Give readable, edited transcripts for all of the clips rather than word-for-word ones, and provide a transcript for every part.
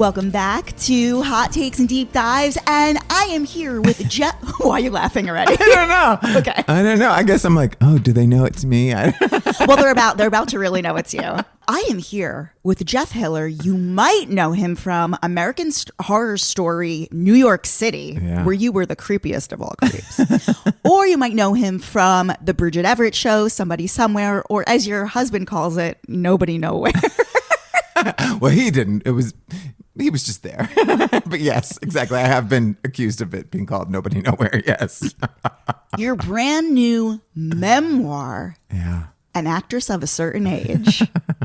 Welcome back to Hot Takes and Deep Dives, and I am here with Jeff. Why are you laughing already? I don't know. Okay. I don't know. I guess I'm like, oh, do they know it's me? Well, they're about to really know it's you. I am here with Jeff Hiller. You might know him from American Horror Story, New York City, where you were the creepiest of all creeps. Or you might know him from the Bridget Everett Show, Somebody Somewhere, or as your husband calls it, Nobody Nowhere. Well, he didn't. He was just there. But yes, exactly. I have been accused of it being called Nobody Nowhere. Yes. Your brand new memoir, An Actress of a Certain Age,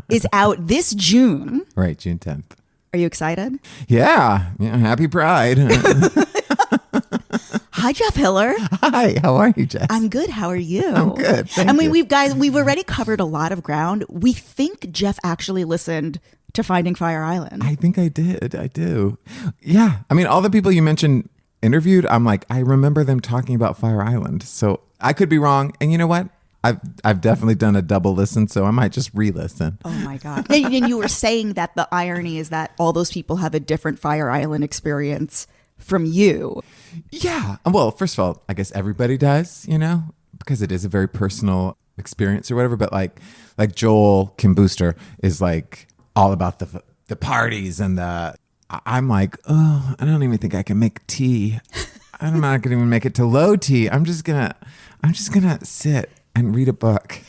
is out this June. Right, June 10th. Are you excited? Yeah. Happy Pride. Hi, Jeff Hiller. Hi, how are you, Jess? I'm good. How are you? I'm good. Thank you. We've already covered a lot of ground. We think Jeff actually listened to Finding Fire Island. I think I did. I do. Yeah. I mean, all the people you mentioned interviewed, I'm like, I remember them talking about Fire Island. So I could be wrong. And you know what? I've definitely done a double listen, so I might just re-listen. Oh my God. And you were saying that the irony is that all those people have a different Fire Island experience from you. Yeah. Well, first of all, I guess everybody does, because it is a very personal experience or whatever. But like Joel Kim Booster is like all about the parties and I'm like, oh, I don't even think I can make tea. I'm not going to even make it to low tea. I'm just gonna sit and read a book.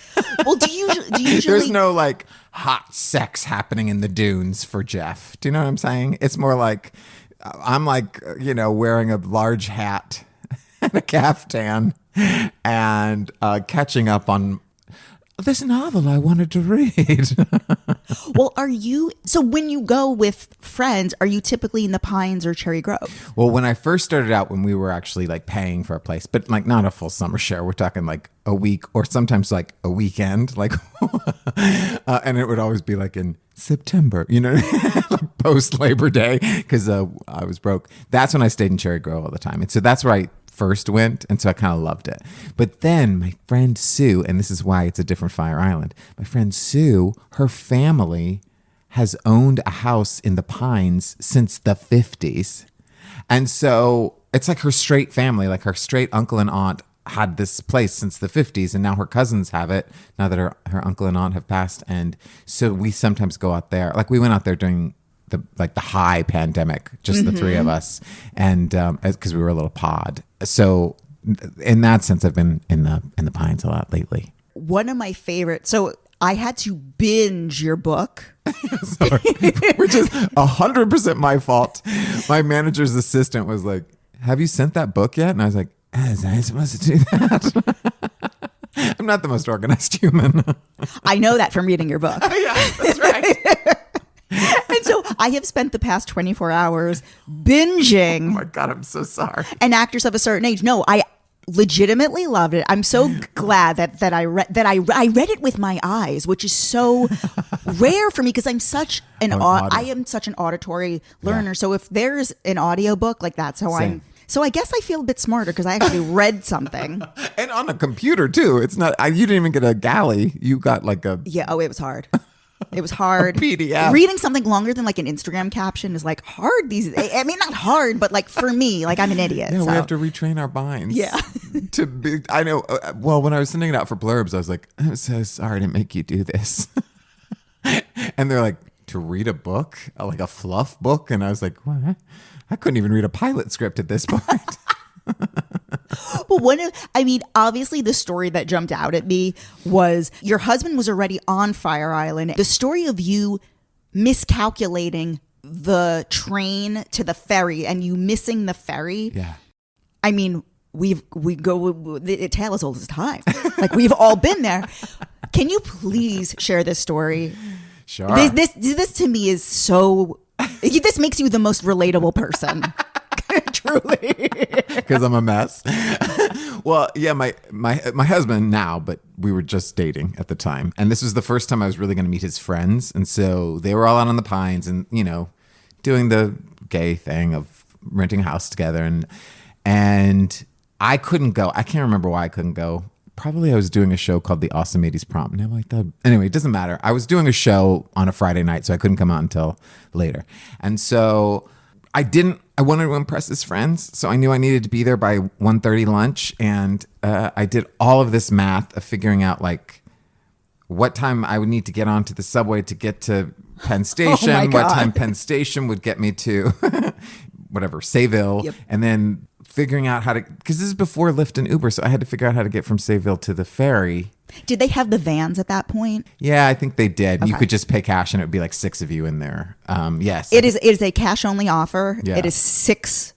Well, do you usually? There's no like hot sex happening in the dunes for Jeff. Do you know what I'm saying? It's more like I'm like, wearing a large hat and a caftan and catching up on this novel I wanted to read. Well, so when you go with friends, are you typically in the Pines or Cherry Grove? Well, when I first started out, when we were actually like paying for a place, but like not a full summer share, we're talking like a week or sometimes like a weekend, like, and it would always be like in September, like post Labor Day, because I was broke. That's when I stayed in Cherry Grove all the time. And so that's where I first went, and so I kind of loved it. But then my friend Sue, and this is why it's a different Fire Island, my friend Sue, her family has owned a house in the Pines since the 50s. And so it's like her straight family, like her straight uncle and aunt had this place since the 50s, and now her cousins have it now that her uncle and aunt have passed. And so we sometimes go out there. Like we went out there during the high pandemic, just the three of us, and because we were a little pod. So in that sense, I've been in the Pines a lot lately. One of my favorites. So I had to binge your book. Sorry, which is 100% my fault. My manager's assistant was like, "Have you sent that book yet?" And I was like, "Was I supposed to do that?" I'm not the most organized human. I know that from reading your book. Yeah, that's right. And so I have spent the past 24 hours binging. Oh my God, I'm so sorry. An Actress of a Certain Age. No, I legitimately loved it. I'm so glad that I read it with my eyes, which is so rare for me because I'm such an I am such an auditory learner. Yeah. So if there's an audiobook, like that's how Same. So I guess I feel a bit smarter because I actually read something. And on a computer too. It's not you didn't even get a galley. You got like a it was hard. It was hard. PDF. Reading something longer than like an Instagram caption is like hard these days. I mean, not hard, but like for me, like I'm an idiot. Yeah, so. We have to retrain our minds. Yeah. To be, I know. Well, when I was sending it out for blurbs, I was like, I'm so sorry to make you do this. And they're like, to read a book, like a fluff book, and I was like, what? I couldn't even read a pilot script at this point. But obviously the story that jumped out at me was your husband was already on Fire Island. The story of you miscalculating the train to the ferry and you missing the ferry. Yeah. I mean, it tale as old as time. Like we've all been there. Can you please share this story? Sure. This to me is so, this makes you the most relatable person. Truly. Because I'm a mess. Well, yeah, my husband now, but we were just dating at the time. And this was the first time I was really going to meet his friends. And so they were all out on the Pines and, doing the gay thing of renting a house together. And I couldn't go. I can't remember why I couldn't go. probably I was doing a show called The Awesome 80s Prom. And I'm like, that. Anyway, it doesn't matter. I was doing a show on a Friday night, so I couldn't come out until later. And so I wanted to impress his friends. So I knew I needed to be there by 1:30 lunch. And I did all of this math of figuring out like what time I would need to get onto the subway to get to Penn Station, what time Penn Station would get me to whatever, Sayville. Yep. And then figuring out how to, because this is before Lyft and Uber, so I had to figure out how to get from Sayville to the ferry. Did they have the vans at that point? Yeah, I think they did. Okay. You could just pay cash and it would be like 6 of you in there. Yes. It is a cash only offer. Yeah. It is $6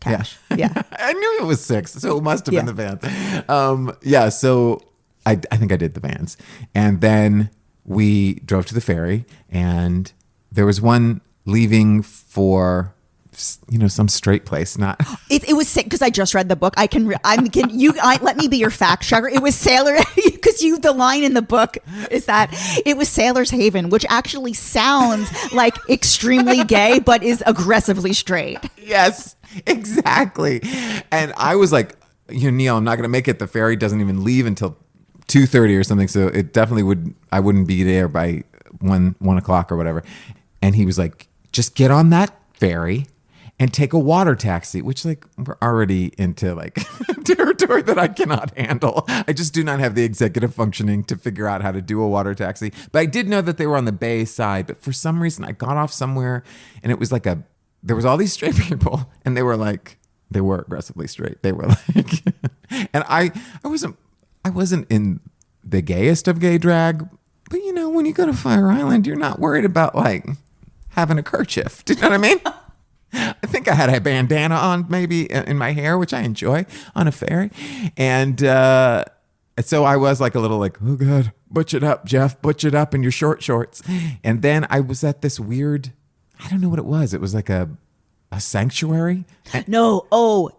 cash. Yeah. I knew it was 6, so it must have been the vans. So I think I did the vans. And then we drove to the ferry, and there was one leaving for, some straight place. Not it was sick because I just read the book. Let me be your fact checker. It was Sailor, because the line in the book is that it was Sailor's Haven, which actually sounds like extremely gay, but is aggressively straight. Yes, exactly. And I was like, Neil, I'm not going to make it. The ferry doesn't even leave until 2:30 or something. So it definitely I wouldn't be there by 1 o'clock or whatever. And he was like, just get on that ferry and take a water taxi, which like we're already into like territory that I cannot handle. I just do not have the executive functioning to figure out how to do a water taxi. But I did know that they were on the bay side. But for some reason I got off somewhere, and it was like there was all these straight people, and they were aggressively straight. They were like, and I wasn't in the gayest of gay drag, but when you go to Fire Island, you're not worried about like having a kerchief. Do you know what I mean? I think I had a bandana on maybe in my hair, which I enjoy on a ferry. And so I was like a little like, oh God, butch it up, Jeff, butch it up in your short shorts. And then I was at this weird, I don't know what it was. It was like a sanctuary. No. Oh,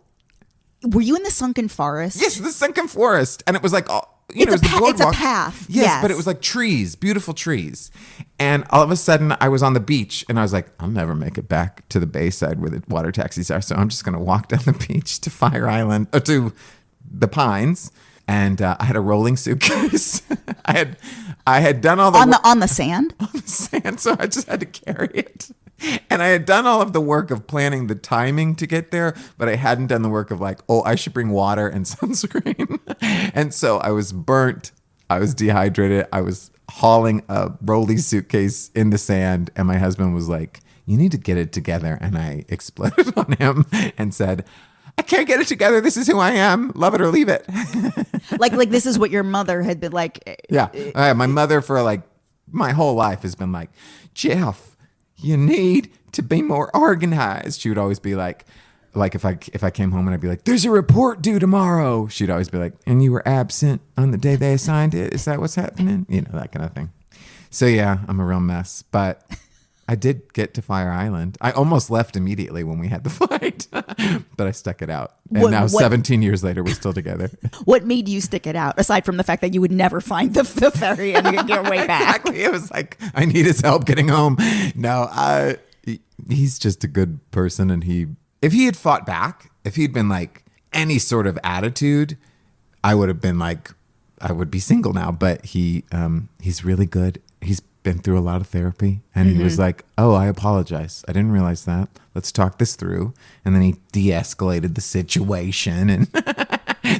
were you in the sunken forest? Yes, the sunken forest. And it was like, it's a path. Yes, but it was like trees, beautiful trees. And all of a sudden I was on the beach, and I was like, I'll never make it back to the bayside where the water taxis are. So I'm just going to walk down the beach to Fire Island, or to the Pines. And I had a rolling suitcase. I had done all the on the sand. On the sand, so I just had to carry it. And I had done all of the work of planning the timing to get there, but I hadn't done the work of like, I should bring water and sunscreen. And so I was burnt. I was dehydrated. I was hauling a rolling suitcase in the sand. And my husband was like, you need to get it together. And I exploded on him and said, I can't get it together. This is who I am. Love it or leave it. like this is what your mother had been like. Yeah. My mother for like my whole life has been like, Jeff, you need to be more organized. She would always be like if I came home and I'd be like, there's a report due tomorrow. She'd always be like, and you were absent on the day they assigned it. Is that what's happening? That kind of thing. So yeah, I'm a real mess, but I did get to Fire Island. I almost left immediately when we had the flight, but I stuck it out. And now 17 years later, we're still together. What made you stick it out, aside from the fact that you would never find the ferry and get your way back? Exactly. It was like, I need his help getting home. No, he's just a good person. And if he had fought back, if he'd been like any sort of attitude, I would have been like, I would be single now. But he's really good. He's been through a lot of therapy, and he was like, oh, I apologize. I didn't realize that. Let's talk this through. And then he de-escalated the situation, and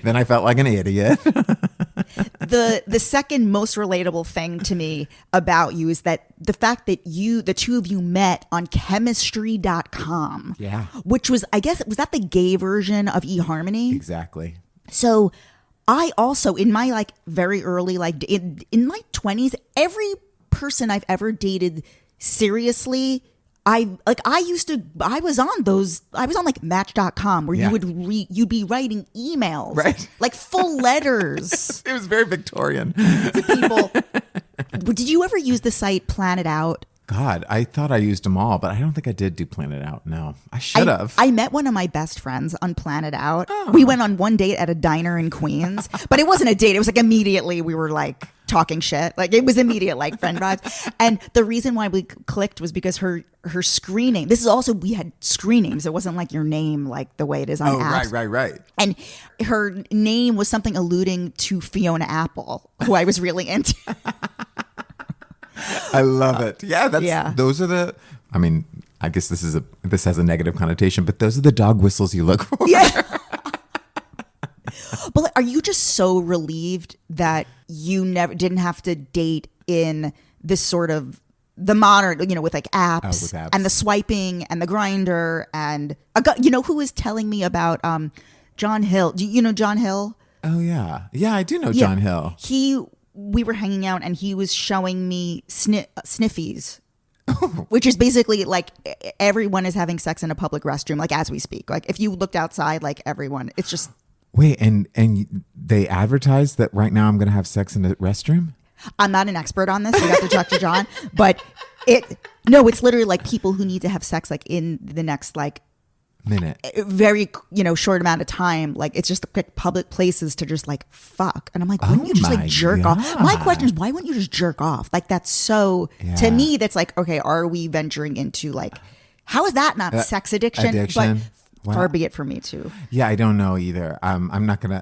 then I felt like an idiot. The second most relatable thing to me about you is that the fact that the two of you met on chemistry.com. Yeah. Which was, I guess, was that the gay version of eHarmony? Exactly. So I also, in my like very early, like in my 20s, every person I've ever dated seriously, I was on like Match.com where you would you'd be writing emails, right? Like full letters. It was very Victorian. To people. Did you ever use the site Planet Out? God, I thought I used them all, but I don't think I did do Planet Out. No, I should have. I met one of my best friends on Planet Out. Oh. We went on one date at a diner in Queens, but it wasn't a date. It was like immediately we were like talking shit. Like it was immediate like friend vibes. And the reason why we clicked was because her screening. This is also, we had screenings. It wasn't like your name like the way it is on apps. Right. And her name was something alluding to Fiona Apple, who I was really into. I love it. Those are the, I mean, I guess this has a negative connotation, but those are the dog whistles you look for. Yeah. But are you just so relieved that you never didn't have to date in this sort of the modern, with like apps, and the swiping and the grinder and who was telling me about John Hill? Do you know John Hill? Oh yeah, I do know John Hill. We were hanging out and he was showing me sniffies. Which is basically like everyone is having sex in a public restroom, like as we speak. Like if you looked outside, like everyone, it's just. Wait, and they advertise that right now I'm going to have sex in the restroom? I'm not an expert on this. You have to talk to John. But it's literally like people who need to have sex like in the next like minute, very short amount of time. Like it's just like public places to just like fuck. And I'm like, wouldn't you just like jerk off? My question is, why wouldn't you just jerk off? Like that's so to me. That's like, okay, are we venturing into like, how is that not sex addiction? But far be it for me too. Yeah, I don't know either. I'm not gonna.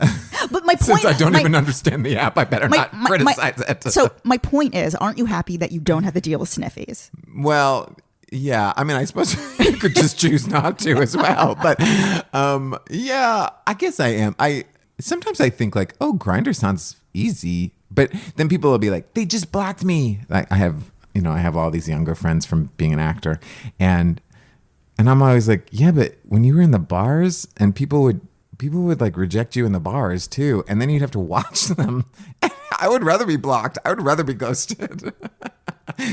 But my point, since I don't even understand the app, I better not criticize it. So my point is, aren't you happy that you don't have to deal with sniffies? Well, yeah. I mean, I suppose you could just choose not to as well. But yeah, I guess I am. Sometimes I think like, oh, Grindr sounds easy, but then people will be like, they just blocked me. Like I have all these younger friends from being an actor, and I'm always like, yeah, but when you were in the bars and people would like reject you in the bars too, and then you'd have to watch them. I would rather be blocked. I would rather be ghosted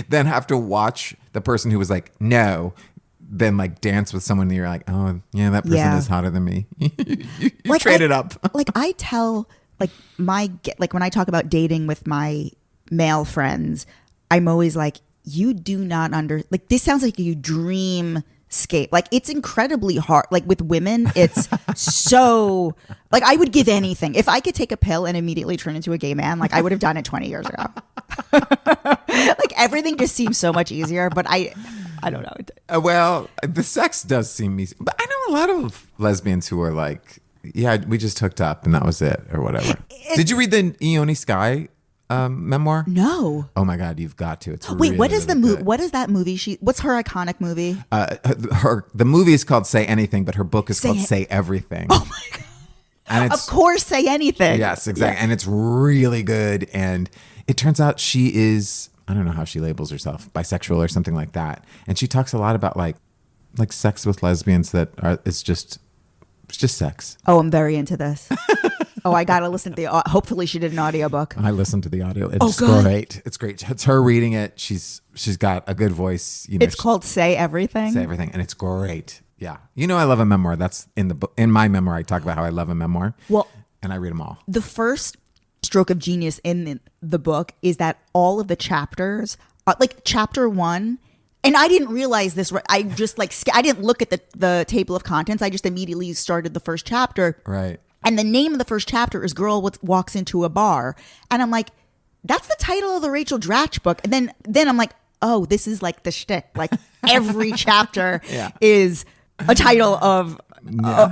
than have to watch the person who was like, no, then like dance with someone and you're like, oh yeah, that person is hotter than me. you like traded up. Like I tell like when I talk about dating with my male friends, I'm always like, you do not like this sounds like you dream scape. Like it's incredibly hard. Like with women, it's so like I would give anything if I could take a pill and immediately turn into a gay man. Like I would have done it 20 years ago. Like everything just seems so much easier. But I don't know. Well, the sex does seem easy, but I know a lot of lesbians who are like, yeah, we just hooked up and that was it or whatever. Did you read the Ione Skye memoir? No. Oh my God, you've got to. It's wait. Really, what is the movie? good. What is that movie? What's her iconic movie? The movie is called Say Anything, but her book is called Say Everything. Oh my God. And it's, of course, Say Anything. Yes, exactly. Yeah. And it's really good. And it turns out she is, I don't know how she labels herself, bisexual or something like that. And she talks a lot about like sex with lesbians it's just sex. Oh, I'm very into this. Oh, I got to listen to hopefully she did an audiobook. I listened to the audio. It's great. It's great. It's her reading it. She's got a good voice. It's called Say Everything. Say Everything. And it's great. Yeah. I love a memoir. That's in the book. In my memoir, I talk about how I love a memoir. Well, and I read them all. The first stroke of genius in the book is that all of the chapters, like chapter 1, and I didn't realize this. I just I didn't look at the table of contents. I just immediately started the first chapter. Right. And the name of the first chapter is Girl Walks Into a Bar. And I'm like, that's the title of the Rachel Dratch book. And then I'm like, oh, this is like the shtick. Like every chapter is a title of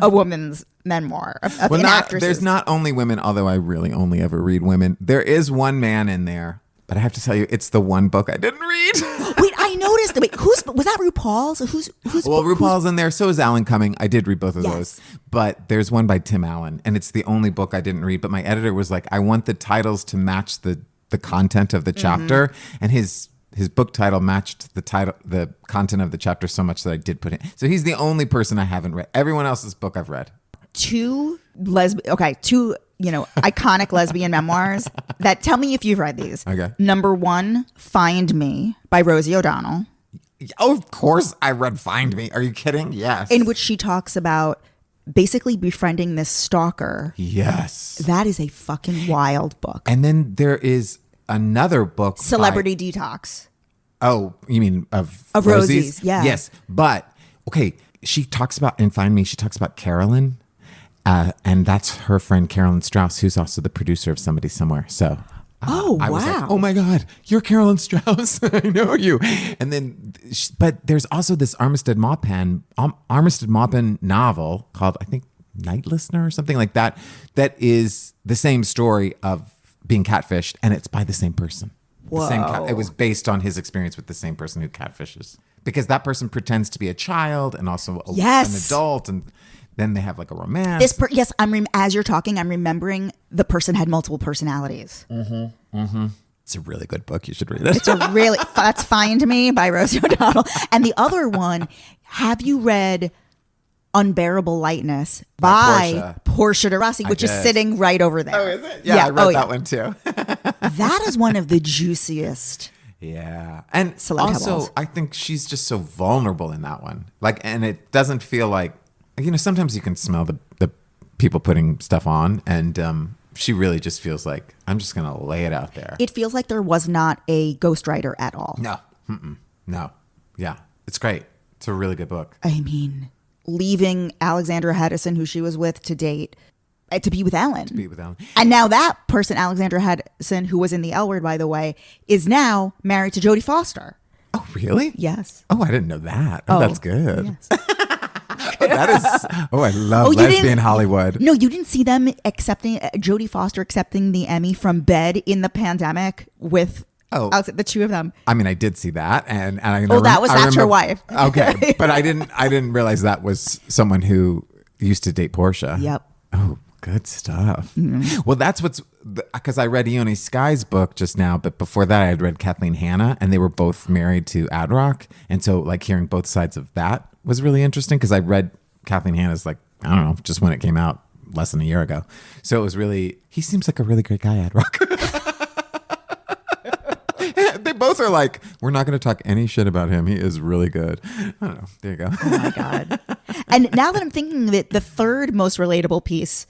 a woman's memoir of an actress. There's not only women, although I really only ever read women. There is one man in there. But I have to tell you, it's the one book I didn't read. Wait, I noticed. Wait, was that RuPaul's? Who's well, RuPaul's in there. So is Alan Cumming. I did read both of those. But there's one by Tim Allen, and it's the only book I didn't read. But my editor was like, I want the titles to match the content of the chapter, and his book title matched the content of the chapter so much that I did put it. So he's the only person I haven't read. Everyone else's book I've read. Two iconic lesbian memoirs that, tell me if you've read these. Okay. Number 1, Find Me by Rosie O'Donnell. Oh, of course I read Find Me. Are you kidding? Yes. In which she talks about basically befriending this stalker. Yes. That is a fucking wild book. And then there is another book. Celebrity Detox. Oh, you mean of Rosie's? Yeah. Yes. But, okay, she talks about, in Find Me, she talks about Carolyn. And that's her friend Carolyn Strauss, who's also the producer of Somebody Somewhere. So I was like, oh my God, you're Carolyn Strauss. I know you. And then, but there's also this Armistead Maupin novel called, I think, Night Listener or something like that. That is the same story of being catfished, and it's by the same person. Whoa. It was based on his experience with the same person who catfishes, because that person pretends to be a child and also an adult, and then they have like a romance. As you're talking, I'm remembering the person had multiple personalities. It's a really good book. You should read it. That's Find Me by Rosie O'Donnell. And the other one, have you read Unbearable Lightness by Portia de Rossi, which is sitting right over there? Oh, is it? Yeah, I read that one too. That is one of the juiciest. Yeah. And also, I think she's just so vulnerable in that one. Like, and it doesn't feel like, sometimes you can smell the people putting stuff on, and she really just feels like, I'm just going to lay it out there. It feels like there was not a ghostwriter at all. No. No. Yeah. It's great. It's a really good book. I mean, leaving Alexandra Hedison, who she was with to date, to be with Ellen. And now that person, Alexandra Hedison, who was in The L Word, by the way, is now married to Jodie Foster. Oh, really? Yes. Oh, I didn't know that. Oh, that's good. Yes. I love lesbian Hollywood. No, you didn't see them accepting Jodie Foster accepting the Emmy from Bed in the pandemic with the two of them. I mean, I did see that, and that's her wife. Okay, but I didn't realize that was someone who used to date Portia. Yep. Oh, good stuff. Mm-hmm. Well, that's because I read Ione Skye's book just now, but before that I had read Kathleen Hanna, and they were both married to Ad Rock, and so like hearing both sides of that was really interesting, because I read Kathleen Hanna's like, I don't know, just when it came out less than a year ago. So it was really, he seems like a really great guy, Ad Rock. They both are like, we're not going to talk any shit about him. He is really good. I don't know. There you go. Oh my God. And now that I'm thinking of it, the third most relatable piece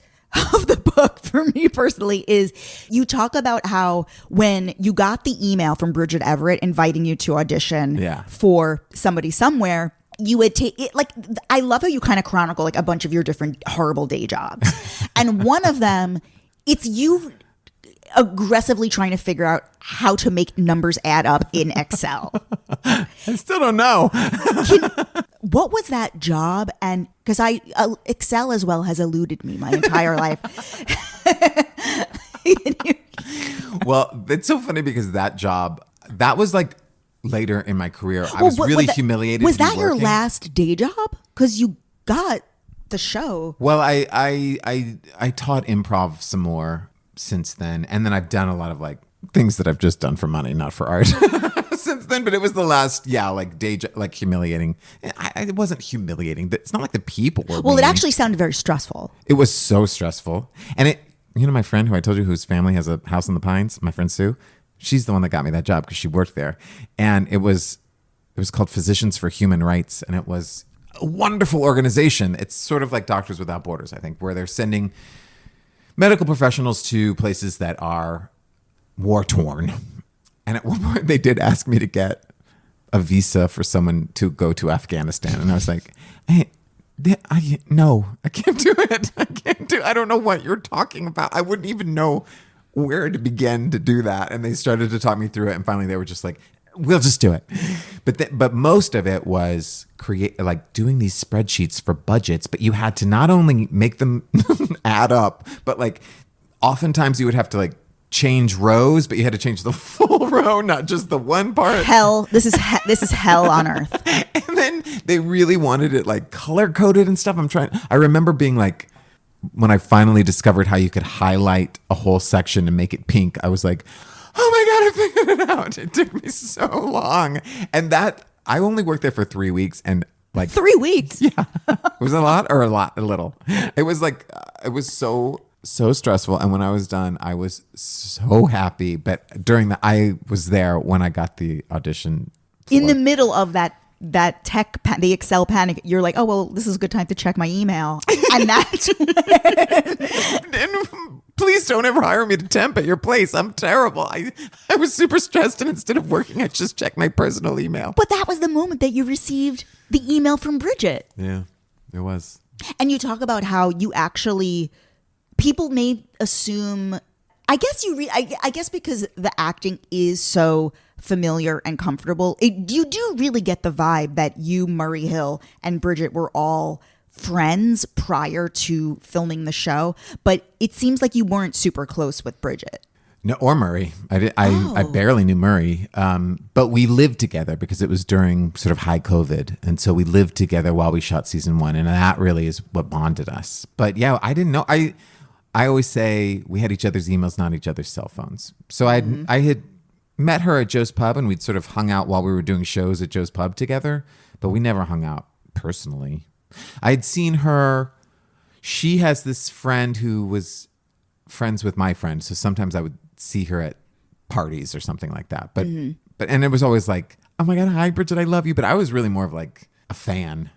of the book for me personally is you talk about how when you got the email from Bridget Everett inviting you to audition for Somebody Somewhere, you would take it. Like, I love how you kind of chronicle like a bunch of your different horrible day jobs. And one of them, it's you aggressively trying to figure out how to make numbers add up in Excel. I still don't know. What was that job? And because Excel as well has eluded me my entire life. Well, it's so funny because that job, that was like later in my career. I was really humiliated. Was that your last day job? Because you got the show. Well, I taught improv some more since then, and then I've done a lot of like things that I've just done for money, not for art since then. But it was the last like day job, like humiliating. It wasn't humiliating. It's not like the people were it actually sounded very stressful. It was so stressful. And my friend who I told you whose family has a house in the Pines, my friend Sue, she's the one that got me that job because she worked there. And it was called Physicians for Human Rights, and it was a wonderful organization. It's sort of like Doctors Without Borders, I think, where they're sending medical professionals to places that are war-torn. And at one point, they did ask me to get a visa for someone to go to Afghanistan. And I was like, no, I can't do it. I don't know what you're talking about. I wouldn't even know where to begin to do that. And they started to talk me through it. And finally, they were just like, we'll just do it. But most of it was doing these spreadsheets for budgets, but you had to not only make them add up, but like oftentimes you would have to like change rows, but you had to change the full row, not just the one part. Hell, this is hell on earth. And then they really wanted it like color coded and stuff. I remember being like, when I finally discovered how you could highlight a whole section and make it pink, I was like, oh my God, I figured it out. It took me so long. And I only worked there for 3 weeks, and like 3 weeks. Yeah. Was it a lot or a little? It was like, it was so stressful. And when I was done, I was so happy. But I was there when I got the audition. In the middle of that the Excel panic, you're like, oh, well, this is a good time to check my email. And that's and please don't ever hire me to temp at your place. I'm terrible. I was super stressed, and instead of working, I just checked my personal email. But that was the moment that you received the email from Bridget. Yeah, it was. And you talk about how you actually, people may assume I guess I guess because the acting is so familiar and comfortable, you do really get the vibe that you, Murray Hill, and Bridget were all friends prior to filming the show. But it seems like you weren't super close with Bridget. No, or Murray. I barely knew Murray, but we lived together because it was during sort of high COVID, and so we lived together while we shot season 1, and that really is what bonded us. But yeah, I didn't know. I always say we had each other's emails, not each other's cell phones. So I had met her at Joe's Pub, and we'd sort of hung out while we were doing shows at Joe's Pub together, but we never hung out personally. I'd seen her. She has this friend who was friends with my friend, so sometimes I would see her at parties or something like that. But and it was always like, oh my God, hi Bridget, I love you. But I was really more of like a fan.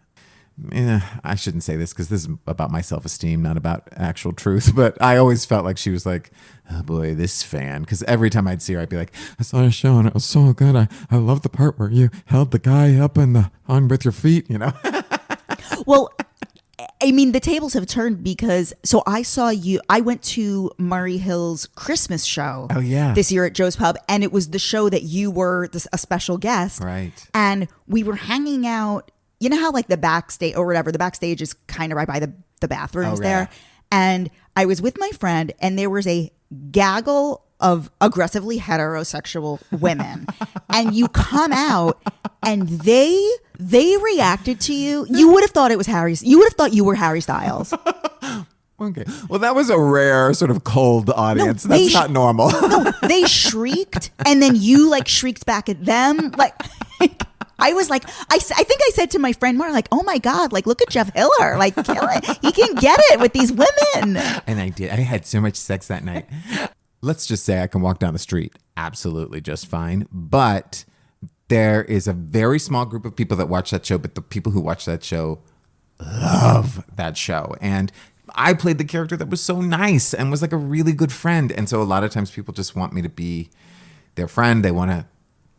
I shouldn't say this because this is about my self-esteem, not about actual truth. But I always felt like she was like, oh boy, this fan. Because every time I'd see her, I'd be like, I saw a show and it was so good. I love the part where you held the guy up on with your feet, you know. Well, I mean, the tables have turned because, so I went to Murray Hill's Christmas show this year at Joe's Pub, and it was the show that you were a special guest. Right. And we were hanging out, you know how like the backstage or whatever, the backstage is kind of right by the bathrooms there. And I was with my friend, and there was a gaggle of aggressively heterosexual women. And you come out and they reacted to you. You would have thought it was you would have thought you were Harry Styles. Okay. Well, that was a rare sort of cold audience. No, that's not normal. No, they shrieked, and then you like shrieked back at them. Like I was like, I think I said to my friend Mark, like, oh my God, like, look at Jeff Hiller. Like, kill it. He can get it with these women. And I did. I had so much sex that night. Let's just say I can walk down the street absolutely just fine. But there is a very small group of people that watch that show. But the people who watch that show love that show. And I played the character that was so nice and was like a really good friend. And so a lot of times people just want me to be their friend. They want to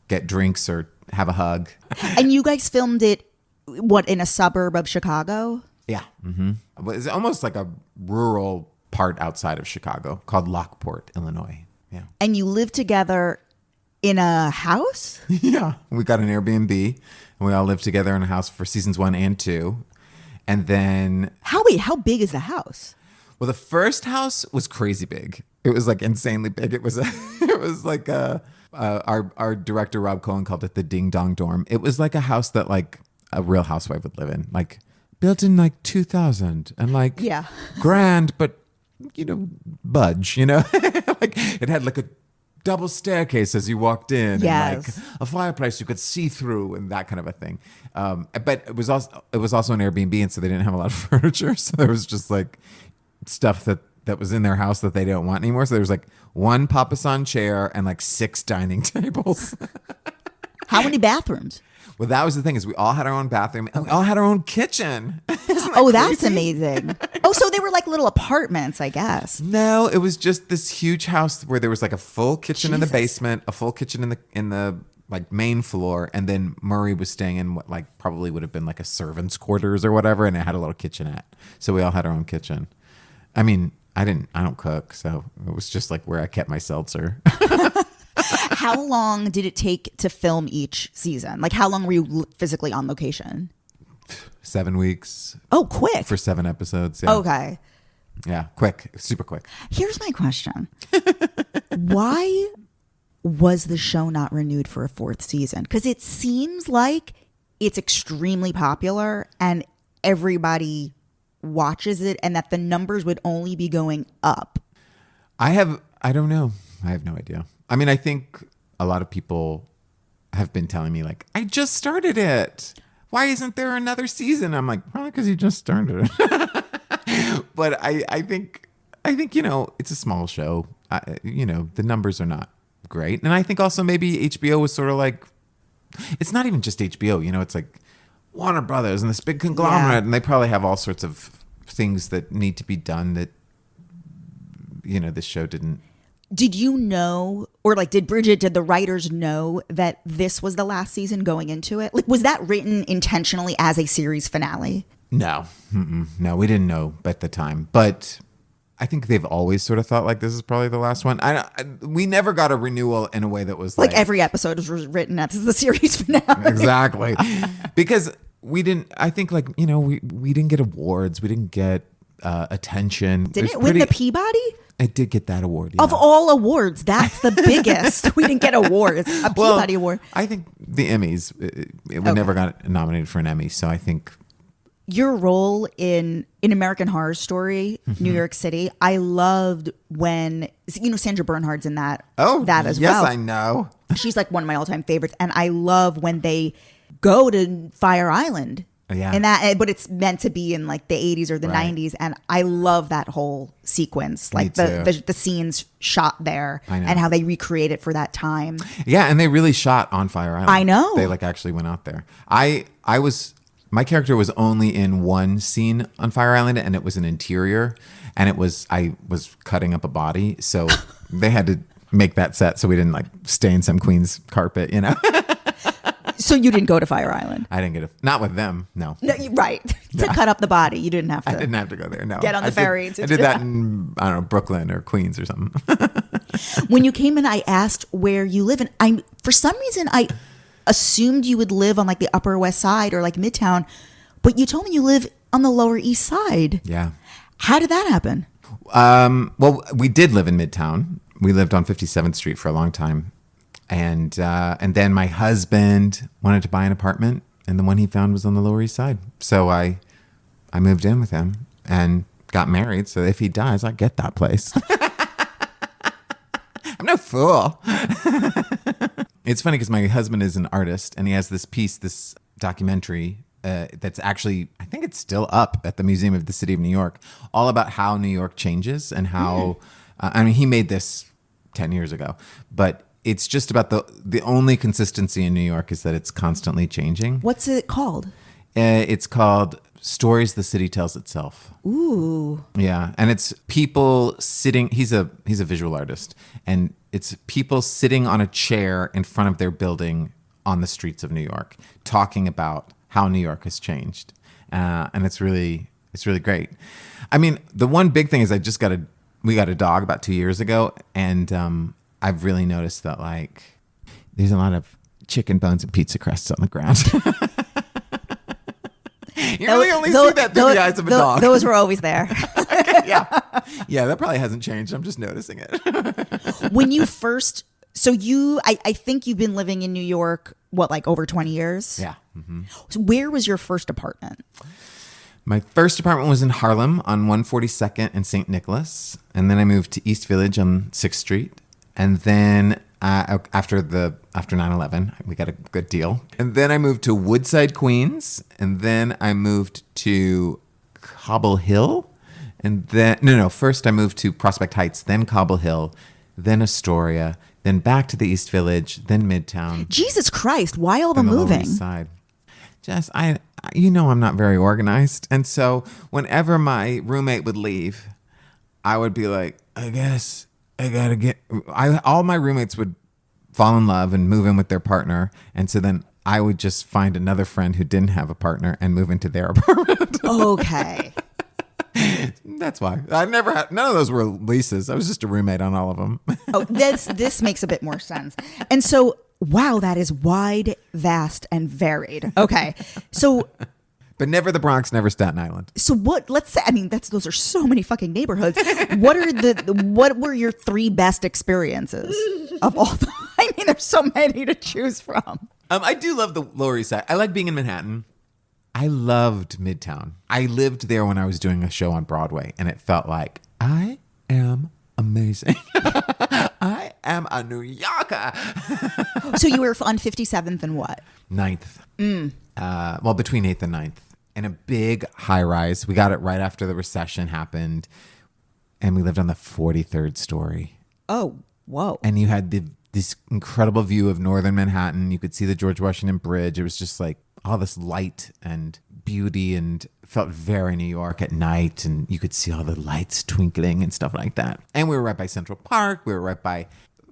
get drinks or have a hug. And you guys filmed it, what, in a suburb of Chicago? Yeah. Mm-hmm. It's almost like a rural part outside of Chicago called Lockport, Illinois. Yeah. And you live together in a house? Yeah. We got an Airbnb, and we all lived together in a house for seasons 1 and 2. And then... How big is the house? Well, the first house was crazy big. It was like insanely big. It was like our director Rob Cohen called it the Ding Dong Dorm. It was like a house that like a Real Housewife would live in, like built in like 2000 and like grand, but you know, budge, you know, like it had like a double staircase as you walked in, and like a fireplace you could see through, and that kind of a thing. But it was also an Airbnb, and so they didn't have a lot of furniture, so there was just like stuff that was in their house that they don't want anymore. So there was like one Papasan chair and like 6 dining tables. How many bathrooms? Well, that was the thing, is we all had our own bathroom and we all had our own kitchen. That's amazing. Oh, so they were like little apartments, I guess. No, it was just this huge house where there was like a full kitchen in the basement, a full kitchen in the like main floor, and then Murray was staying in what like probably would have been like a servant's quarters or whatever, and it had a little kitchenette. So we all had our own kitchen. I mean, I don't cook, so it was just like where I kept my seltzer. How long did it take to film each season? Like, how long were you physically on location? 7 weeks. Oh, quick. For 7 episodes. Yeah. Okay. Yeah, quick, super quick. Here's my question. Why was the show not renewed for a 4th season? Because it seems like it's extremely popular and everybody watches it, and that the numbers would only be going up. I don't know. I have no idea. I mean, I think a lot of people have been telling me like, I just started it. Why isn't there another season? I'm like, probably because you just started it. But I think, you know, it's a small show. You know, the numbers are not great. And I think also maybe HBO was sort of like, it's not even just HBO, you know, it's like Warner Brothers and this big conglomerate, and they probably have all sorts of things that need to be done that, you know, this show didn't. Did you know, or like, did the writers know that this was the last season going into it? Like, was that written intentionally as a series finale? No. Mm-mm. No, we didn't know at the time. But I think they've always sort of thought like this is probably the last one. We never got a renewal in a way that was like every episode was written as the series finale. Exactly. Because we didn't, I think like, you know, we didn't get awards. We didn't get attention. Didn't it win the Peabody? It did get that award. Yeah. Of all awards, that's the biggest. We didn't get awards. A Peabody Award. I think the Emmys, we never got nominated for an Emmy. So I think your role in American Horror Story, New York City, I loved when, you know, Sandra Bernhard's in that. That as well. Yes, I know. She's like one of my all-time favorites. And I love when they go to Fire Island. Yeah. And that, but it's meant to be in like the 80s or the 90s. And I love that whole sequence, like the scenes shot there and how they recreate it for that time. Yeah. And they really shot on Fire Island. I know. They like actually went out there. My character was only in one scene on Fire Island, and it was an interior, and I was cutting up a body. So they had to make that set so we didn't like stain some queen's carpet, you know? So you didn't go to Fire Island? I didn't not with them. No. Right. To cut up the body. You didn't have to. I didn't have to go there. No. Get on the ferry. I did that in, I don't know, Brooklyn or Queens or something. When you came in, I asked where you live. And for some reason, I assumed you would live on like the Upper West Side or like Midtown. But you told me you live on the Lower East Side. Yeah. How did that happen? Well, we did live in Midtown. We lived on 57th Street for a long time. And then my husband wanted to buy an apartment, and the one he found was on the Lower East Side. So I moved in with him and got married. So if he dies, I get that place. I'm no fool. It's funny because my husband is an artist, and he has this documentary that's actually, I think it's still up at the Museum of the City of New York, all about how New York changes and how, I mean, he made this 10 years ago, but it's just about the only consistency in New York is that it's constantly changing. What's it called? It's called Stories the City Tells Itself. Ooh. Yeah, and it's people sitting. He's a visual artist, and it's people sitting on a chair in front of their building on the streets of New York, talking about how New York has changed, and it's really great. I mean, the one big thing is we got a dog about 2 years ago, and I've really noticed that like there's a lot of chicken bones and pizza crusts on the ground. You really only see that through the eyes of a dog. Those were always there. Okay, yeah, that probably hasn't changed. I'm just noticing it. When you first, I think you've been living in New York, like over 20 years? Yeah. Mm-hmm. So where was your first apartment? My first apartment was in Harlem on 142nd and St. Nicholas. And then I moved to East Village on 6th Street. And then after 9/11, we got a good deal. And then I moved to Woodside, Queens. And then I moved to Cobble Hill. And then, first I moved to Prospect Heights, then Cobble Hill, then Astoria, then back to the East Village, then Midtown. Jesus Christ, why all the moving? Lower East Side. Jess, I'm not very organized. And so whenever my roommate would leave, I would be like, I guess I gotta all my roommates would fall in love and move in with their partner. And so then I would just find another friend who didn't have a partner and move into their apartment. Okay. That's why. I never had, none of those were leases. I was just a roommate on all of them. This makes a bit more sense. And so, wow, that is wide, vast, and varied. Okay. So, but never the Bronx, never Staten Island. So let's say, those are so many fucking neighborhoods. What were your three best experiences of all time? There's so many to choose from. I do love the Lower East Side. I like being in Manhattan. I loved Midtown. I lived there when I was doing a show on Broadway, and it felt like I am amazing. I am a New Yorker. So you were on 57th and what? 9th. Between 8th and 9th. In a big high rise. We got it right after the recession happened, and we lived on the 43rd story. Oh, whoa. And you had this incredible view of northern Manhattan. You could see the George Washington Bridge. It was just like all this light and beauty, and felt very New York at night, and you could see all the lights twinkling and stuff like that. And we were right by Central Park. We were right by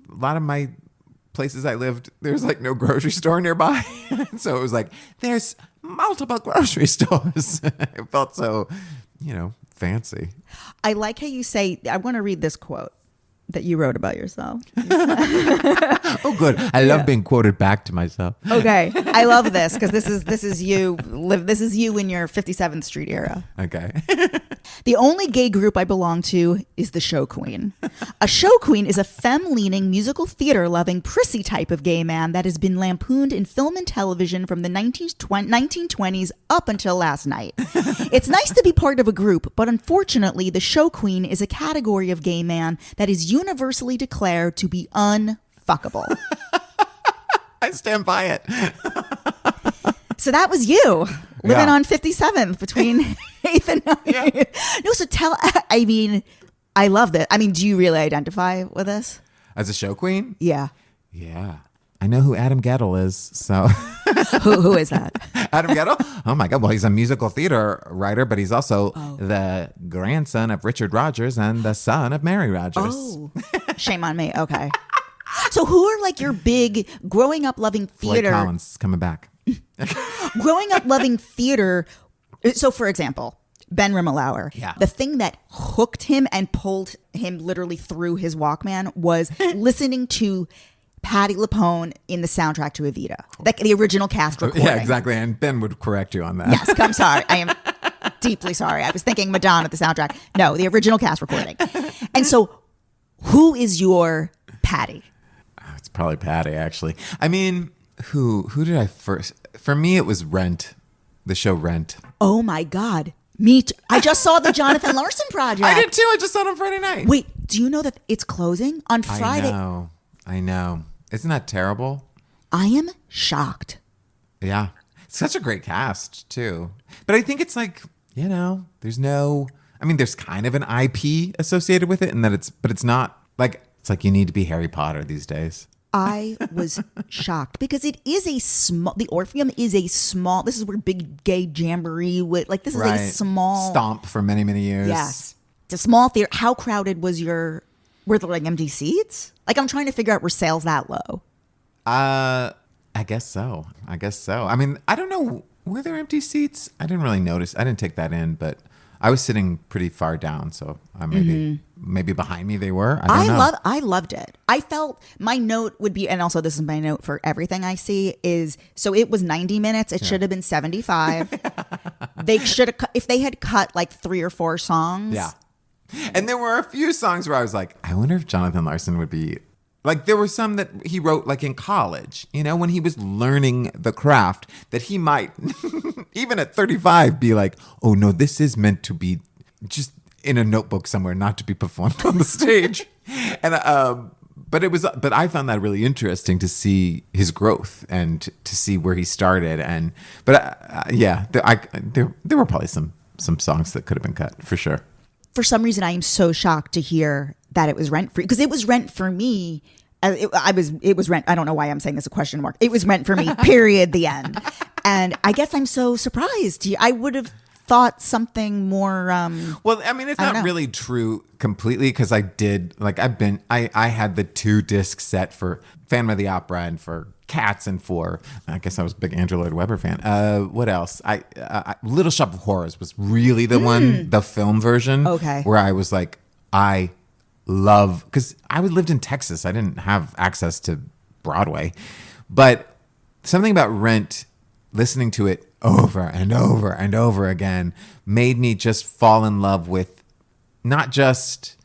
a lot of my places I lived. There's like no grocery store nearby. So it was like, there's multiple grocery stores. It felt so, fancy. I like how you say, I want to read this quote that you wrote about yourself. Oh, good. I love being quoted back to myself. Okay. I love this because this is you in your 57th Street era. Okay. The only gay group I belong to is the show queen. A show queen is a femme-leaning, musical theater-loving, prissy type of gay man that has been lampooned in film and television from the 1920s up until last night. It's nice to be part of a group, but unfortunately, the show queen is a category of gay man that is universally declared to be unfuckable. I stand by it. So that was you living on 57th between 8th and 9th. Yeah. No, so I mean, I love this. I mean, do you really identify with this? As a show queen? Yeah. Yeah. I know who Adam Gettle is, so. Who is that? Adam Gettle? Oh my God. Well, he's a musical theater writer, but he's also the grandson of Richard Rodgers and the son of Mary Rodgers. Oh, shame on me. Okay. So who are like your big growing up loving theater? Floyd Collins is coming back. Growing up loving theater. So for example, Ben Rimmelauer. Yeah. The thing that hooked him and pulled him literally through his Walkman was listening to Patti LuPone in the soundtrack to Evita, like the original cast recording. Yeah, exactly. And Ben would correct you on that. Yes, I'm sorry. I am deeply sorry. I was thinking Madonna at the soundtrack. No, the original cast recording. And so who is your Patti? It's probably Patti, actually. I mean, who did I first? For me, it was Rent, the show Rent. Oh my God. Me too. I just saw the Jonathan Larson project. I did too. I just saw it on Friday night. Wait, do you know that it's closing on Friday? I know. Isn't that terrible? I am shocked. Yeah. Such a great cast, too. But I think it's like, there's kind of an IP associated with it, and but it's not like, it's like you need to be Harry Potter these days. I was shocked because it is the Orpheum is a small, this is where Big Gay Jamboree would, like, this is a small. Stomp for many, many years. Yes. It's a small theater. How crowded was were there like empty seats? Like, I'm trying to figure out, were sales that low? I guess so. I mean, I don't know. Were there empty seats? I didn't really notice. I didn't take that in, but I was sitting pretty far down, so maybe behind me they were. I don't know. I loved it. I felt my note would be, and also this is my note for everything I see is, so it was 90 minutes. It should have been 75. They should have, if they had cut like 3 or 4 songs. Yeah. And there were a few songs where I was like, I wonder if Jonathan Larson would be, like, there were some that he wrote like in college, when he was learning the craft, that he might, even at 35, be like, oh no, this is meant to be just in a notebook somewhere, not to be performed on the stage. And but I found that really interesting to see his growth and to see where he started. There were probably some songs that could have been cut for sure. For some reason, I am so shocked to hear that it was rent free, because it was rent for me. It was rent. I don't know why I'm saying this a question mark. It was rent for me, period, the end. And I guess I'm so surprised. I would have thought something more. Well, I mean, it's not really true completely, because I did, like, I had the 2-disc set for Phantom of the Opera and for Cats and for, I guess I was a big Andrew Lloyd Webber fan. What else? Little Shop of Horrors was really the one, the film version. Okay. Where I was like, I love, because I lived in Texas. I didn't have access to Broadway. But something about Rent, listening to it over and over and over again, made me just fall in love with not just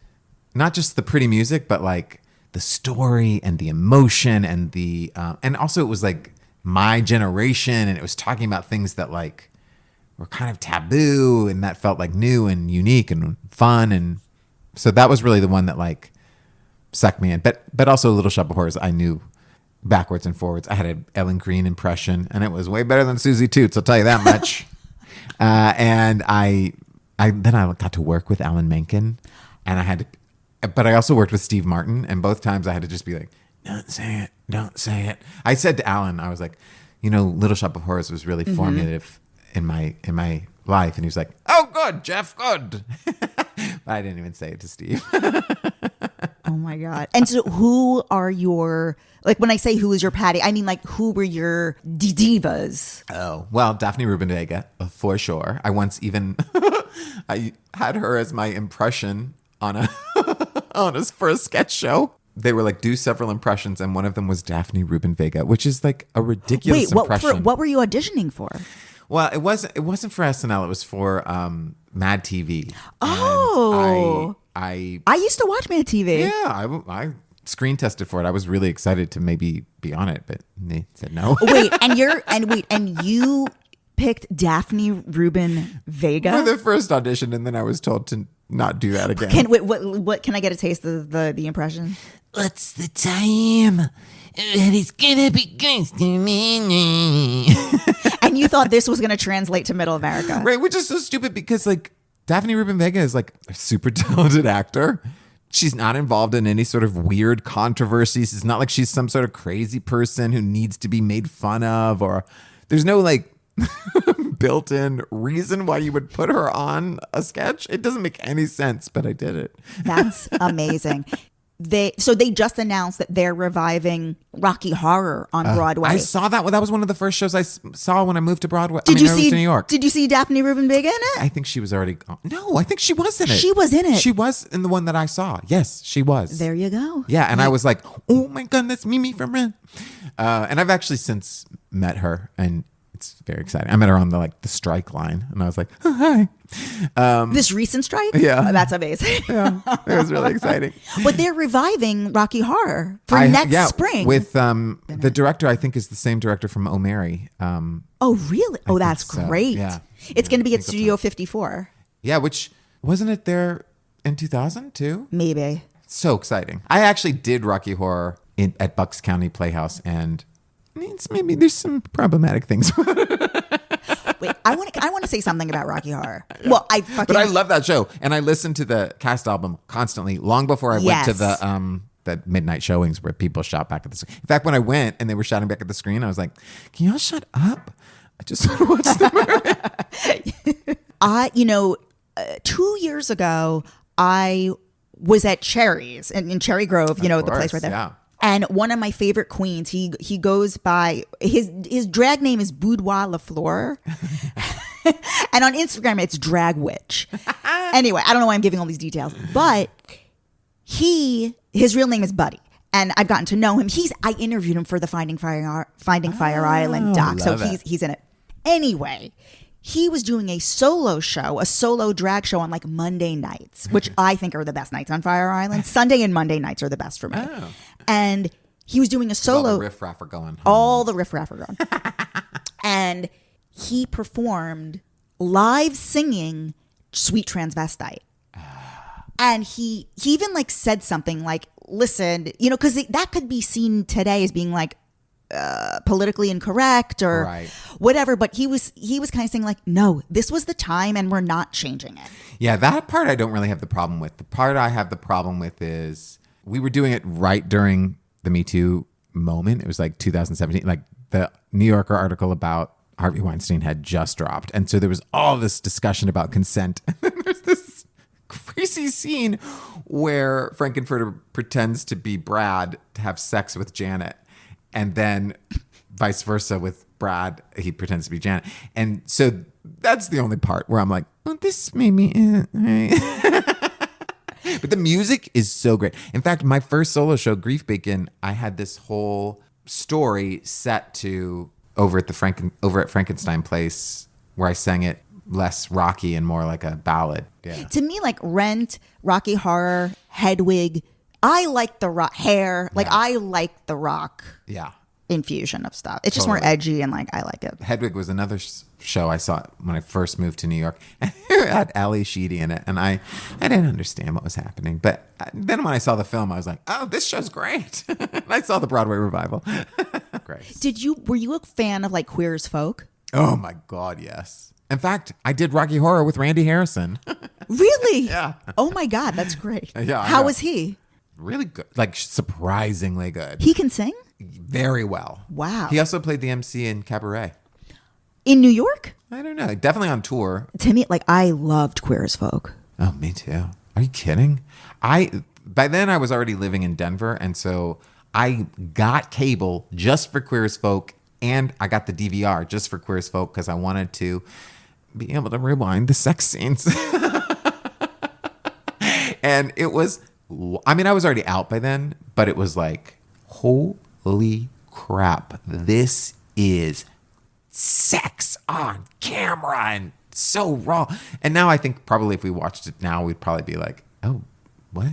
the pretty music, but like the story and the emotion and the and also it was like my generation, and it was talking about things that like were kind of taboo, and that felt like new and unique and fun, and so that was really the one that like sucked me in. But also Little Shop of Horrors, I knew backwards and forwards. I had an Ellen Greene impression, and it was way better than Susie Toots, I'll tell you that much. And I got to work with Alan Menken, and but I also worked with Steve Martin, and both times I had to just be like, don't say it. I said to Alan, I was like, Little Shop of Horrors was really formative in my life, and he was like, oh, good, Jeff, good. But I didn't even say it to Steve. Oh my God. And so who are your, like when I say who is your Patty, I mean like who were your divas? Oh, well, Daphne Rubin-Vega, for sure. I once even, I had her as my impression on a, for a sketch show. They were like, do several impressions, and one of them was Daphne Rubin-Vega, which is like a ridiculous impression. What were you auditioning for? Well, it wasn't for SNL. It was for Mad TV. Oh, I used to watch Mad TV. Yeah, I screen tested for it. I was really excited to maybe be on it, but they said no. And you picked Daphne Rubin-Vega for the first audition, and then I was told to not do that again. Can I get a taste of the impression? What's the time? It's gonna be close to me. And you thought this was going to translate to Middle America. Right, which is so stupid because like Daphne Rubin-Vega is like a super talented actor. She's not involved in any sort of weird controversies. It's not like she's some sort of crazy person who needs to be made fun of, or there's no like built-in reason why you would put her on a sketch. It doesn't make any sense, but I did it. That's amazing. They just announced that they're reviving Rocky Horror on Broadway. I saw that. Well, that was one of the first shows I saw when I moved to Broadway. Did you moved to New York. Did you see Daphne Rubin-Vega in it? I think she was already gone. No, I think she was in it. She was in it. She was in the one that I saw. Yes, she was. There you go. Yeah, and I was like, oh my God, that's Mimi from Rent. And I've actually since met her, and it's very exciting. I met her on the strike line, and I was like, oh, hi. This recent strike? Yeah. Oh, that's amazing. Yeah, it was really exciting. But they're reviving Rocky Horror for next spring. With the director, I think is the same director from O'Mary. Oh, really? Oh, that's great. Yeah. It's going to be at Studio 54. Yeah, which, wasn't it there in 2000 too? Maybe. So exciting. I actually did Rocky Horror at Bucks County Playhouse, and maybe there's some problematic things. Wait, I want to say something about Rocky Horror. Yeah. Well, but I love that show, and I listened to the cast album constantly long before I went to the midnight showings where people shout back at the screen. In fact, when I went and they were shouting back at the screen, I was like, "Can y'all shut up? I just want to watch the movie." 2 years ago, I was at Cherry's in Cherry Grove. The place right there. Yeah. And one of my favorite queens, he goes by, his drag name is Boudoir LaFleur. And on Instagram, it's Drag Witch. Anyway, I don't know why I'm giving all these details. But his real name is Buddy. And I've gotten to know him. I interviewed him for the Finding Fire Island doc. So he's in it. Anyway, he was doing a solo drag show on Monday nights, which I think are the best nights on Fire Island. Sunday and Monday nights are the best for me. Oh. And he was doing a solo. All the riffraff are going. All the riffraff are going. And he performed live singing Sweet Transvestite. And he even said something listen, because that could be seen today as being politically incorrect or whatever, but he was kind of saying no, this was the time and we're not changing it. Yeah, that part I don't really have the problem with. The part I have the problem with is we were doing it right during the Me Too moment. It was 2017. The New Yorker article about Harvey Weinstein had just dropped, and so there was all this discussion about consent. And then there's this crazy scene where Frankenfurter pretends to be Brad to have sex with Janet. And then vice versa with Brad, he pretends to be Janet. And so that's the only part where I'm like, oh, this made me... But the music is so great. In fact, my first solo show, Grief Bacon, I had this whole story set to over at Frankenstein Place, where I sang it less rocky and more like a ballad. Yeah. To me, Rent, Rocky Horror, Hedwig... I like the rock hair. I like the rock infusion of stuff. It's just more edgy and I like it. Hedwig was another show I saw when I first moved to New York. And it had Ali Sheedy in it. And I didn't understand what was happening. But then when I saw the film, I was like, oh, this show's great. And I saw the Broadway revival. Great. Were you a fan of Queer as Folk? Oh my God, yes. In fact, I did Rocky Horror with Randy Harrison. Really? Yeah. Oh my God, that's great. Yeah. How was he? Really good, surprisingly good. He can sing? Very well. Wow. He also played the MC in Cabaret. In New York? I don't know. Definitely on tour. To me, I loved Queer as Folk. Oh, me too. Are you kidding? by then I was already living in Denver. And so I got cable just for Queer as Folk. And I got the DVR just for Queer as Folk because I wanted to be able to rewind the sex scenes. And it was, I mean, I was already out by then, but it was like, holy crap. This is sex on camera and so raw. And now I think probably if we watched it now, we'd probably be like, oh, what?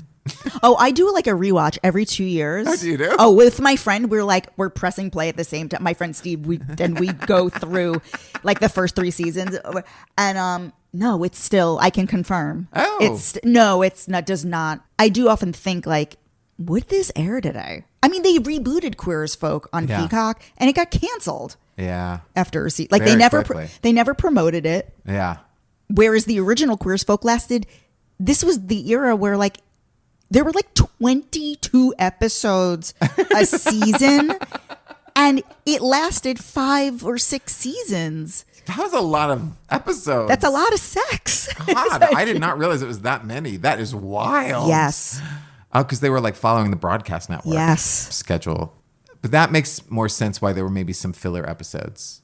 Oh, I do like a rewatch every 2 years. Oh, do you do? Oh, with my friend, we're pressing play at the same time. My friend Steve, we go through like the first 3 seasons, and no, it's still, I can confirm. Oh, it's not. Does not. I do often think like, would this air today? I mean, they rebooted Queer as Folk on Peacock, and it got canceled. Yeah. After a season, like Very they never promoted it. Yeah. Whereas the original Queer as Folk lasted. This was the era where like. There were like 22 episodes a season, and it lasted 5 or 6 seasons. That was a lot of episodes. That's a lot of sex. God, I did not realize it was that many. That is wild. Yes. Oh, because they were like following the broadcast network schedule. But that makes more sense why there were maybe some filler episodes.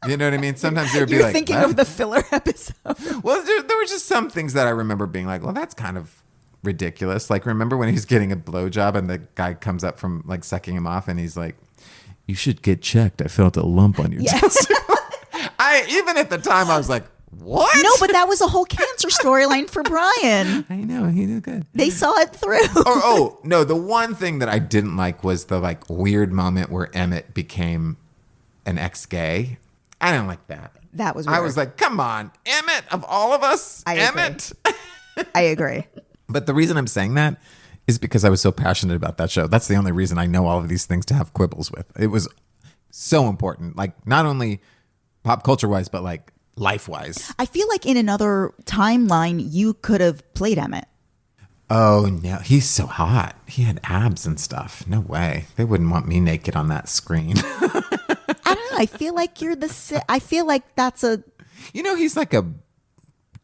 You know what I mean? Sometimes there would be You're like, thinking of the filler episode. Well, there were just some things that I remember being like, well, that's kind of ridiculous. Like, remember when he's getting a blowjob and the guy comes up from like sucking him off and he's like, you should get checked. I felt a lump on your chest. Even at the time I was like, what? No, but that was a whole cancer storyline for Brian. I know, he did good. They saw it through. No, the one thing that I didn't like was the like weird moment where Emmett became an ex-gay. I didn't like that. That was weird. I was like, come on, Emmett, of all of us, Emmett. I agree. But the reason I'm saying that is because I was so passionate about that show. That's the only reason I know all of these things to have quibbles with. It was so important, like not only pop culture wise, but like life wise. I feel like in another timeline, you could have played Emmett. Oh no, he's so hot. He had abs and stuff. No way. They wouldn't want me naked on that screen. I don't know. I feel like I feel like that's a. You know, he's like a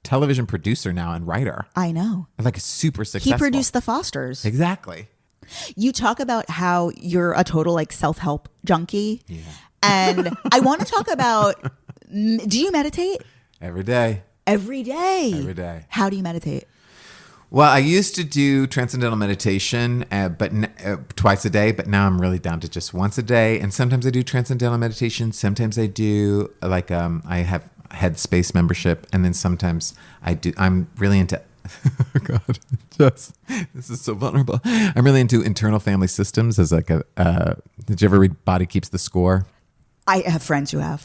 television producer now and writer. I know. Like a super successful. He produced The Fosters. Exactly. You talk about how you're a total like self-help junkie. Yeah. And I want to talk about, do you meditate? Every day. Every day? Every day. How do you meditate? Well, I used to do transcendental meditation, but twice a day, but now I'm really down to just once a day. And sometimes I do transcendental meditation. Sometimes I do like, I have Headspace membership, and then sometimes I'm really into oh God, Jess, this is so vulnerable. I'm really into internal family systems as like did you ever read Body Keeps the Score? I have friends who have.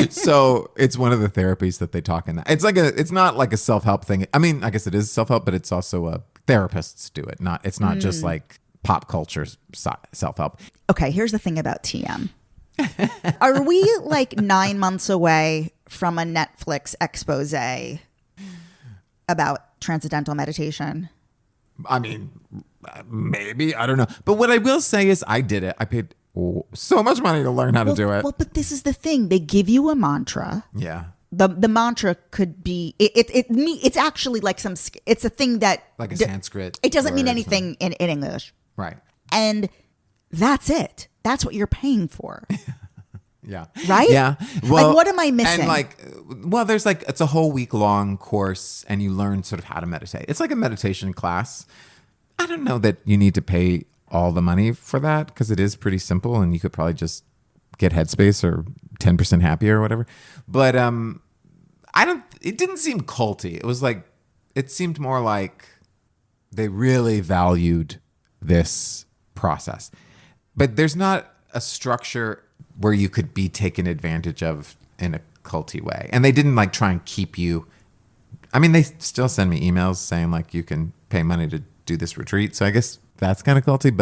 So it's one of the therapies that they talk in that. It's not like a self-help thing. I mean, I guess it is self-help, but it's also therapists do it. It's not just like pop culture self-help. Okay, here's the thing about TM. Are we like 9 months away from a Netflix expose about transcendental meditation? I mean, maybe. I don't know. But what I will say is I did it. I paid so much money to learn how to do it. Well, but this is the thing. They give you a mantra. Yeah. The mantra could be, it's actually like it's a thing that. Like a Sanskrit. It doesn't mean anything in English. Right. And that's it. That's what you're paying for. Yeah. Right? Yeah. Well, like, what am I missing? And there's it's a whole week-long course and you learn sort of how to meditate. It's like a meditation class. I don't know that you need to pay all the money for that because it is pretty simple and you could probably just get Headspace or 10% happier or whatever. But it didn't seem culty. It was like, it seemed more like they really valued this process. But there's not a structure where you could be taken advantage of in a culty way. And they didn't try and keep you. I mean, they still send me emails saying you can pay money to do this retreat. So I guess that's kind of culty,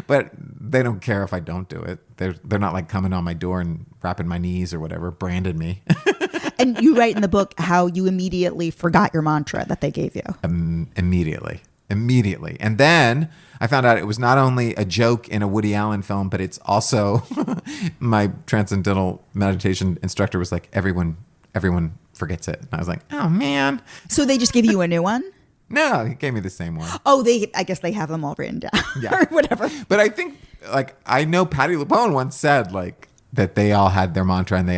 but they don't care if I don't do it. They're not coming on my door and wrapping my knees or whatever, branded me. And you write in the book how you immediately forgot your mantra that they gave you. Immediately. And then I found out it was not only a joke in a Woody Allen film, but it's also my transcendental meditation instructor was like, everyone forgets it. And I was like, oh man. So they just give you a new one? No, he gave me the same one. Oh, I guess they have them all written down Yeah. or whatever. But I think, like, I know Patti LuPone once said, like, that they all had their mantra and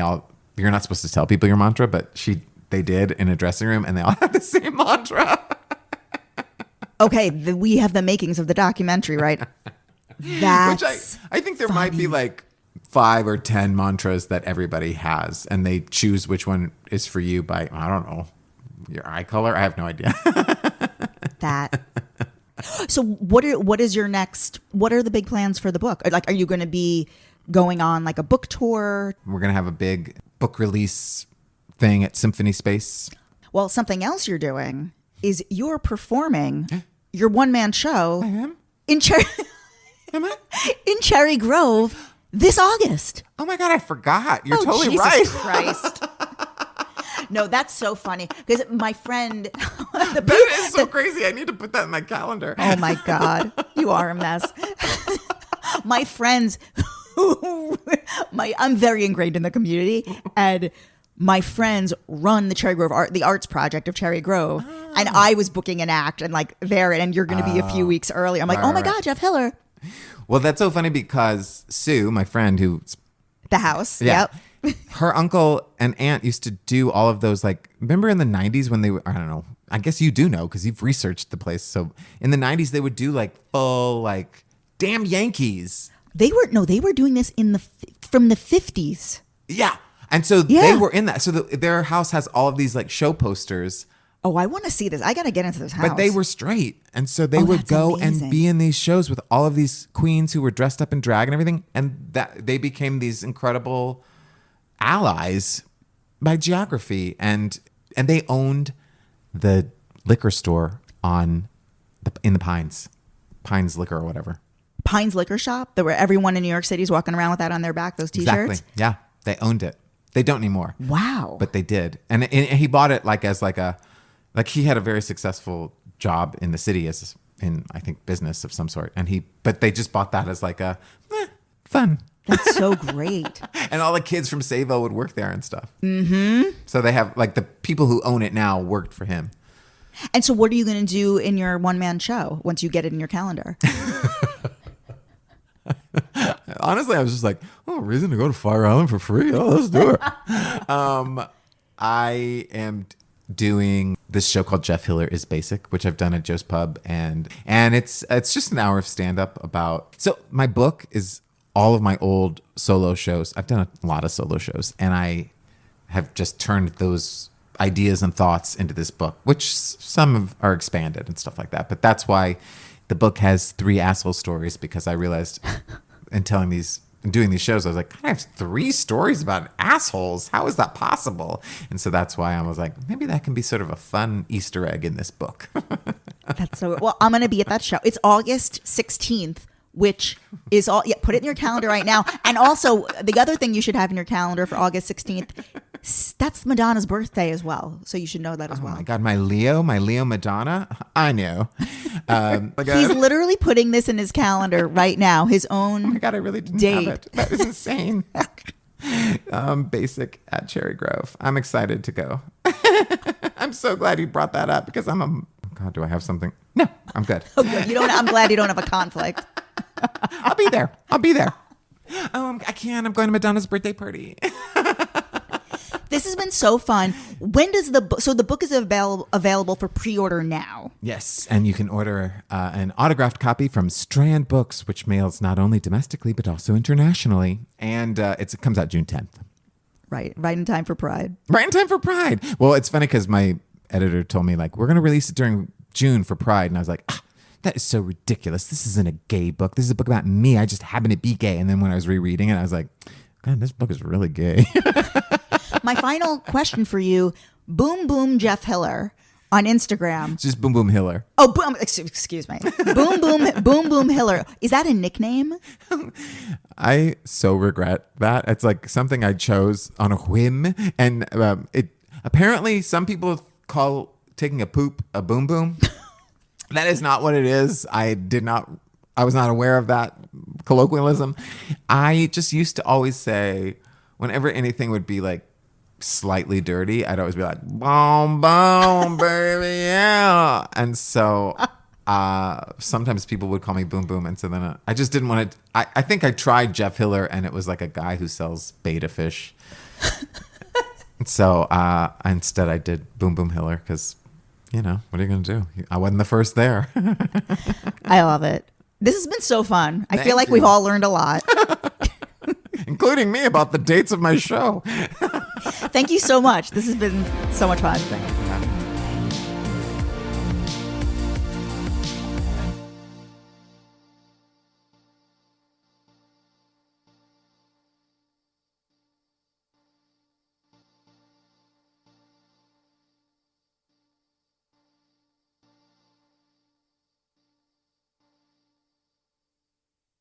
you're not supposed to tell people your mantra, but they did in a dressing room and they all had the same mantra. Okay, we have the makings of the documentary, right? That's Which I think there might be like 5 or 10 mantras that everybody has, and they choose which one is for you by, I don't know, your eye color. I have no idea. that. So what is your next? What are the big plans for the book? Like, are you going to be going on like a book tour? We're gonna have a big book release thing at Symphony Space. Well, something else you're doing is you're performing your one-man show I am? in Cherry Am I? in Cherry Grove this August. Oh my God, I forgot. You're totally Jesus right. Christ. No, that's so funny because my friend. That is so crazy. I need to put that in my calendar. Oh my God, you are a mess. My friends, I'm very ingrained in the community, and my friends run the Cherry Grove the Arts Project of Cherry Grove, and I was booking an act and like there, and you're going to be a few weeks early. I'm like, oh my God, Jeff Hiller. Well, that's so funny because Sue, my friend who's The house. yeah, Yep. her uncle and aunt used to do all of those, like, remember in the 90s when they were, I don't know, I guess you do know because you've researched the place. So in the 90s, they would do like full, like, damn Yankees. They were doing this from the 50s. Yeah. And so Yeah. they were in that. So their house has all of these like show posters, Oh, I want to see this. I got to get into this house. but they were straight. And so they would that's go amazing. and be in these shows with all of these queens who were dressed up in drag and everything. And that they became these incredible allies by geography. And they owned the liquor store in the Pines Liquor or whatever. Pines Liquor Shop, where everyone in New York City is walking around with that on their back, those T-shirts. Exactly. Yeah. They owned it. They don't anymore. Wow. But they did. And he bought it like he had a very successful job in the city in I think business of some sort. But they just bought that as like a fun. That's so great. And all the kids from Sayville would work there and stuff. Mm-hmm. So they have like the people who own it now worked for him. And so what are you going to do in your one-man show once you get it in your calendar? Honestly, I was just like, oh, reason to go to Fire Island for free? Oh, let's do it. I am doing this show called Jeff Hiller is Basic, which I've done at Joe's Pub. And it's just an hour of stand-up about... So my book is all of my old solo shows. I've done a lot of solo shows. And I have just turned those ideas and thoughts into this book, which some are expanded and stuff like that. But that's why the book has 3 asshole stories, because I realized in doing these shows, I was like, I have 3 stories about assholes. How is that possible? And so that's why I was like, maybe that can be sort of a fun Easter egg in this book. That's so well. I'm going to be at that show. It's August 16th, which is all. Yeah, put it in your calendar right now. And also, the other thing you should have in your calendar for August 16th, that's Madonna's birthday as well. So you should know that as well. Oh my God, my Leo Madonna. I know. He's literally putting this in his calendar right now. His own. Oh my God, I really didn't date. have it. That was insane. Basic at Cherry Grove. I'm excited to go. I'm so glad you brought that up because oh God, do I have something? No, I'm good. Oh, good. I'm glad you don't have a conflict. I'll be there. Oh, I can't. I'm going to Madonna's birthday party. This has been so fun. When does the book is available for pre-order now? Yes, and you can order an autographed copy from Strand Books, which mails not only domestically but also internationally. And it comes out June 10th. Right in time for Pride. Right in time for Pride. Well, it's funny because my editor told me, like, we're going to release it during June for Pride. And I was like, that is so ridiculous. This isn't a gay book. This is a book about me. I just happen to be gay. And then when I was rereading it, I was like, God, this book is really gay. My final question for you, Boom Boom Jeff Hiller on Instagram. It's just Boom Boom Hiller. Oh, boom! Excuse me. Boom Boom Hiller. Is that a nickname? I so regret that. It's like something I chose on a whim, and it apparently some people call taking a poop a boom boom. That is not what it is. I was not aware of that colloquialism. I just used to always say, whenever anything would be like slightly dirty, I'd always be like, boom, boom, baby, yeah. And so sometimes people would call me Boom Boom. And so then I just didn't want to. I think I tried Jeff Hiller, and it was like a guy who sells beta fish. So instead I did Boom Boom Hiller because, what are you going to do? I wasn't the first there. I love it. This has been so fun. I feel like you. we've all learned a lot. Including me about the dates of my show. Thank you so much. This has been so much fun.